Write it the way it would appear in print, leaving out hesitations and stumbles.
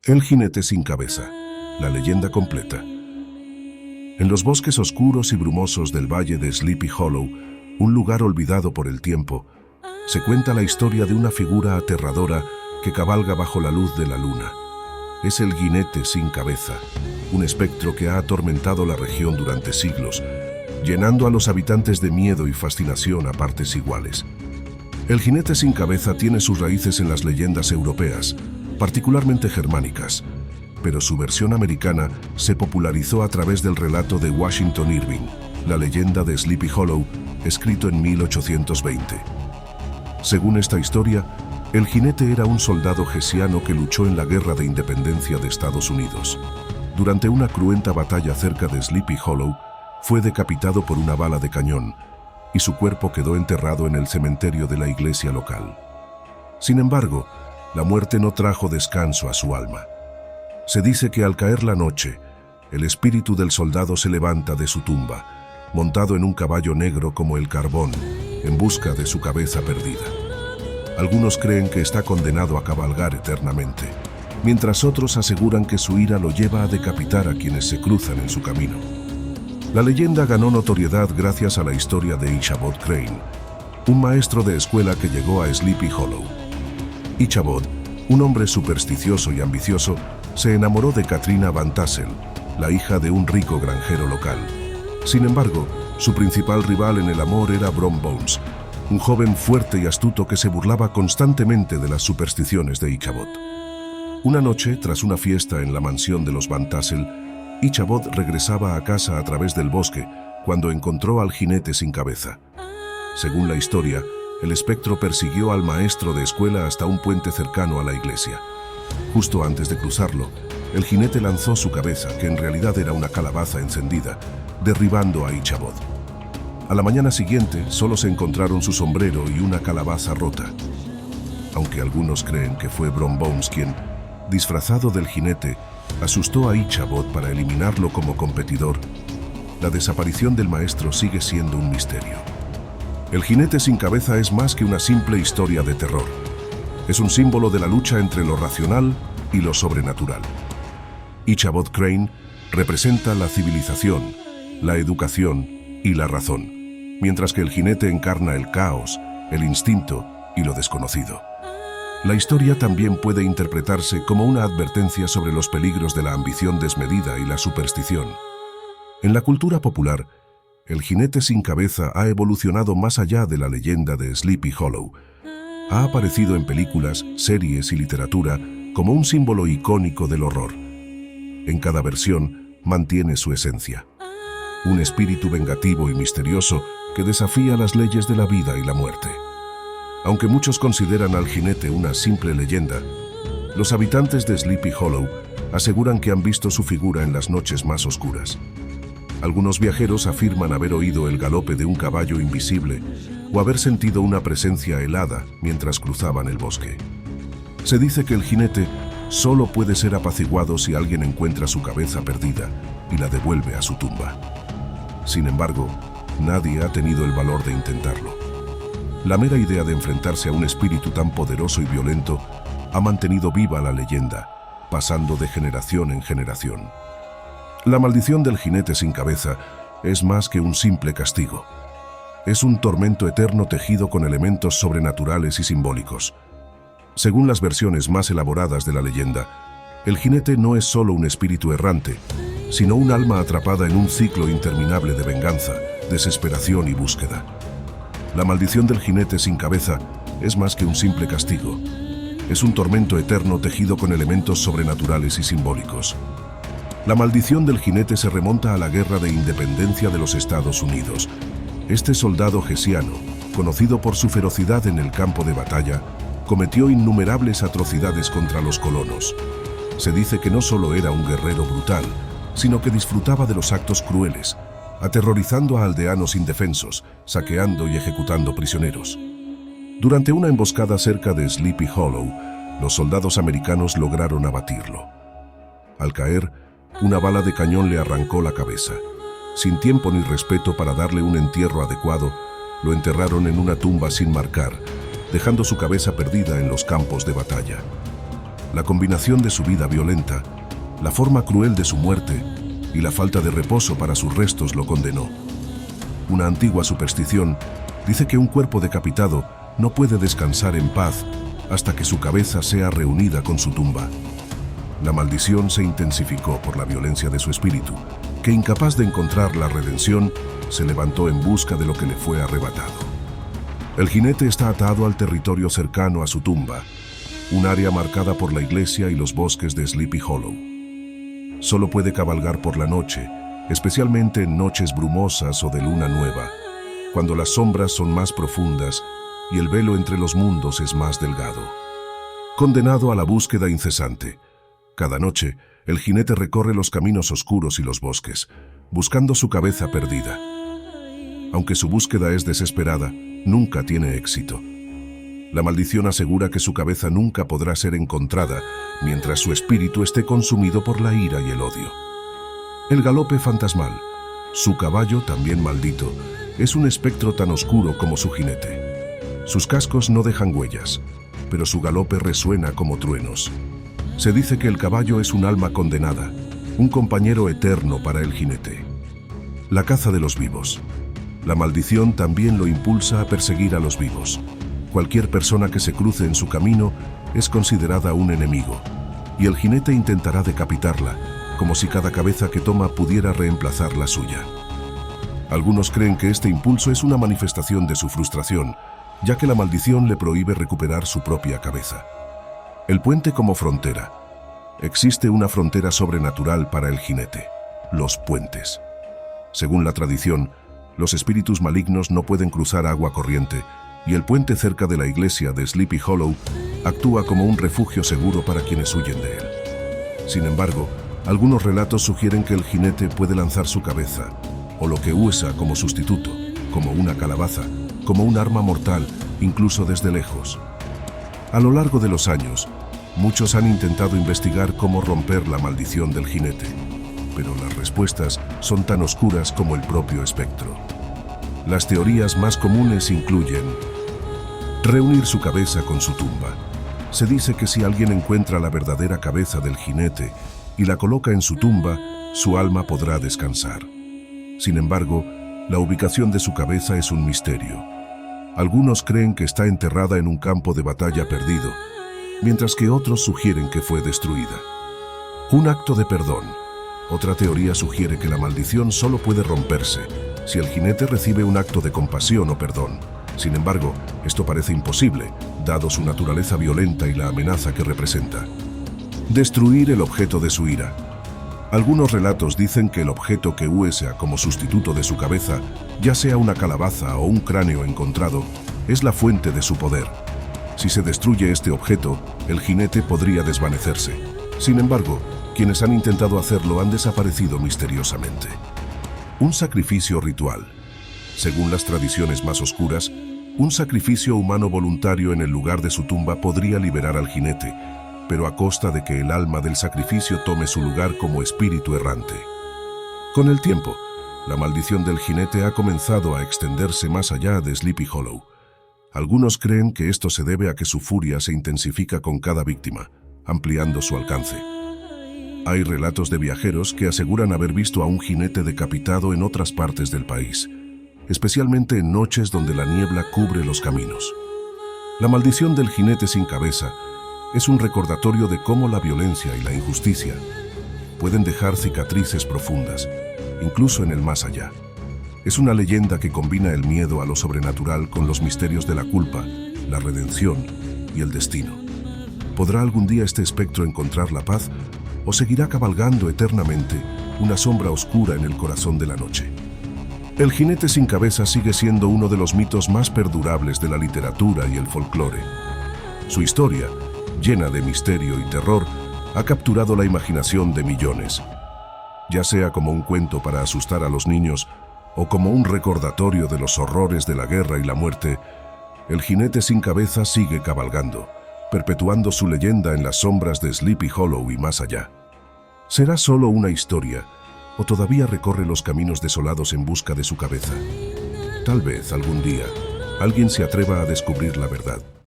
El jinete sin cabeza, la leyenda completa. En los bosques oscuros y brumosos del valle de Sleepy Hollow, un lugar olvidado por el tiempo, se cuenta la historia de una figura aterradora que cabalga bajo la luz de la luna. Es el jinete sin cabeza, un espectro que ha atormentado la región durante siglos, llenando a los habitantes de miedo y fascinación a partes iguales. El jinete sin cabeza tiene sus raíces en las leyendas europeas, particularmente germánicas, pero su versión americana se popularizó a través del relato de Washington Irving, La leyenda de Sleepy Hollow, escrito en 1820. Según esta historia, el jinete era un soldado hessiano que luchó en la Guerra de Independencia de Estados Unidos. Durante una cruenta batalla cerca de Sleepy Hollow, fue decapitado por una bala de cañón, y su cuerpo quedó enterrado en el cementerio de la iglesia local. Sin embargo, la muerte no trajo descanso a su alma. Se dice que al caer la noche, el espíritu del soldado se levanta de su tumba, montado en un caballo negro como el carbón, en busca de su cabeza perdida. Algunos creen que está condenado a cabalgar eternamente, mientras otros aseguran que su ira lo lleva a decapitar a quienes se cruzan en su camino. La leyenda ganó notoriedad gracias a la historia de Ichabod Crane, un maestro de escuela que llegó a Sleepy Hollow. Ichabod, un hombre supersticioso y ambicioso, se enamoró de Katrina Van Tassel, la hija de un rico granjero local. Sin embargo, su principal rival en el amor era Brom Bones, un joven fuerte y astuto que se burlaba constantemente de las supersticiones de Ichabod. Una noche, tras una fiesta en la mansión de los Van Tassel, Ichabod regresaba a casa a través del bosque cuando encontró al jinete sin cabeza. Según la historia, el espectro persiguió al maestro de escuela hasta un puente cercano a la iglesia. Justo antes de cruzarlo, el jinete lanzó su cabeza, que en realidad era una calabaza encendida, derribando a Ichabod. A la mañana siguiente, solo se encontraron su sombrero y una calabaza rota. Aunque algunos creen que fue Brom Bones quien, disfrazado del jinete, asustó a Ichabod para eliminarlo como competidor, la desaparición del maestro sigue siendo un misterio. El jinete sin cabeza es más que una simple historia de terror. Es un símbolo de la lucha entre lo racional y lo sobrenatural. Ichabod Crane representa la civilización, la educación y la razón, mientras que el jinete encarna el caos, el instinto y lo desconocido. La historia también puede interpretarse como una advertencia sobre los peligros de la ambición desmedida y la superstición. En la cultura popular, el jinete sin cabeza ha evolucionado más allá de la leyenda de Sleepy Hollow. Ha aparecido en películas, series y literatura como un símbolo icónico del horror. En cada versión mantiene su esencia. Un espíritu vengativo y misterioso que desafía las leyes de la vida y la muerte. Aunque muchos consideran al jinete una simple leyenda, los habitantes de Sleepy Hollow aseguran que han visto su figura en las noches más oscuras. Algunos viajeros afirman haber oído el galope de un caballo invisible o haber sentido una presencia helada mientras cruzaban el bosque. Se dice que el jinete solo puede ser apaciguado si alguien encuentra su cabeza perdida y la devuelve a su tumba. Sin embargo, nadie ha tenido el valor de intentarlo. La mera idea de enfrentarse a un espíritu tan poderoso y violento ha mantenido viva la leyenda, pasando de generación en generación. La maldición del jinete sin cabeza es más que un simple castigo. Es un tormento eterno tejido con elementos sobrenaturales y simbólicos. Según las versiones más elaboradas de la leyenda, el jinete no es solo un espíritu errante, sino un alma atrapada en un ciclo interminable de venganza, desesperación y búsqueda. La maldición del jinete sin cabeza es más que un simple castigo. Es un tormento eterno tejido con elementos sobrenaturales y simbólicos. La maldición del jinete se remonta a la Guerra de Independencia de los Estados Unidos. Este soldado hessiano, conocido por su ferocidad en el campo de batalla, cometió innumerables atrocidades contra los colonos. Se dice que no solo era un guerrero brutal, sino que disfrutaba de los actos crueles, aterrorizando a aldeanos indefensos, saqueando y ejecutando prisioneros. Durante una emboscada cerca de Sleepy Hollow, los soldados americanos lograron abatirlo. Al caer, una bala de cañón le arrancó la cabeza. Sin tiempo ni respeto para darle un entierro adecuado, lo enterraron en una tumba sin marcar, dejando su cabeza perdida en los campos de batalla. La combinación de su vida violenta, la forma cruel de su muerte y la falta de reposo para sus restos lo condenó. Una antigua superstición dice que un cuerpo decapitado no puede descansar en paz hasta que su cabeza sea reunida con su tumba. La maldición se intensificó por la violencia de su espíritu, que incapaz de encontrar la redención, se levantó en busca de lo que le fue arrebatado. El jinete está atado al territorio cercano a su tumba, un área marcada por la iglesia y los bosques de Sleepy Hollow. Solo puede cabalgar por la noche, especialmente en noches brumosas o de luna nueva, cuando las sombras son más profundas y el velo entre los mundos es más delgado. Condenado a la búsqueda incesante, cada noche el jinete recorre los caminos oscuros y los bosques, buscando su cabeza perdida. Aunque su búsqueda es desesperada, nunca tiene éxito. La maldición asegura que su cabeza nunca podrá ser encontrada mientras su espíritu esté consumido por la ira y el odio. El galope fantasmal, su caballo también maldito, es un espectro tan oscuro como su jinete. Sus cascos no dejan huellas, pero su galope resuena como truenos. Se dice que el caballo es un alma condenada, un compañero eterno para el jinete. La caza de los vivos. La maldición también lo impulsa a perseguir a los vivos. Cualquier persona que se cruce en su camino es considerada un enemigo, y el jinete intentará decapitarla, como si cada cabeza que toma pudiera reemplazar la suya. Algunos creen que este impulso es una manifestación de su frustración, ya que la maldición le prohíbe recuperar su propia cabeza. El puente como frontera. Existe una frontera sobrenatural para el jinete: los puentes. Según la tradición, los espíritus malignos no pueden cruzar agua corriente, y el puente cerca de la iglesia de Sleepy Hollow actúa como un refugio seguro para quienes huyen de él. Sin embargo, algunos relatos sugieren que el jinete puede lanzar su cabeza, o lo que usa como sustituto, como una calabaza, como un arma mortal, incluso desde lejos. A lo largo de los años, muchos han intentado investigar cómo romper la maldición del jinete, pero las respuestas son tan oscuras como el propio espectro. Las teorías más comunes incluyen reunir su cabeza con su tumba. Se dice que si alguien encuentra la verdadera cabeza del jinete y la coloca en su tumba, su alma podrá descansar. Sin embargo, la ubicación de su cabeza es un misterio. Algunos creen que está enterrada en un campo de batalla perdido, mientras que otros sugieren que fue destruida. Un acto de perdón. Otra teoría sugiere que la maldición solo puede romperse si el jinete recibe un acto de compasión o perdón. Sin embargo, esto parece imposible, dado su naturaleza violenta y la amenaza que representa. Destruir el objeto de su ira. Algunos relatos dicen que el objeto que usa como sustituto de su cabeza, ya sea una calabaza o un cráneo encontrado, es la fuente de su poder. Si se destruye este objeto, el jinete podría desvanecerse. Sin embargo, quienes han intentado hacerlo han desaparecido misteriosamente. Un sacrificio ritual. Según las tradiciones más oscuras, un sacrificio humano voluntario en el lugar de su tumba podría liberar al jinete, pero a costa de que el alma del sacrificio tome su lugar como espíritu errante. Con el tiempo, la maldición del jinete ha comenzado a extenderse más allá de Sleepy Hollow. Algunos creen que esto se debe a que su furia se intensifica con cada víctima, ampliando su alcance. Hay relatos de viajeros que aseguran haber visto a un jinete decapitado en otras partes del país, especialmente en noches donde la niebla cubre los caminos. La maldición del jinete sin cabeza es un recordatorio de cómo la violencia y la injusticia pueden dejar cicatrices profundas, incluso en el más allá. Es una leyenda que combina el miedo a lo sobrenatural con los misterios de la culpa, la redención y el destino. ¿Podrá algún día este espectro encontrar la paz o seguirá cabalgando eternamente una sombra oscura en el corazón de la noche? El jinete sin cabeza sigue siendo uno de los mitos más perdurables de la literatura y el folclore. Su historia, llena de misterio y terror, ha capturado la imaginación de millones. Ya sea como un cuento para asustar a los niños o como un recordatorio de los horrores de la guerra y la muerte, el jinete sin cabeza sigue cabalgando, perpetuando su leyenda en las sombras de Sleepy Hollow y más allá. ¿Será solo una historia o todavía recorre los caminos desolados en busca de su cabeza? Tal vez algún día alguien se atreva a descubrir la verdad.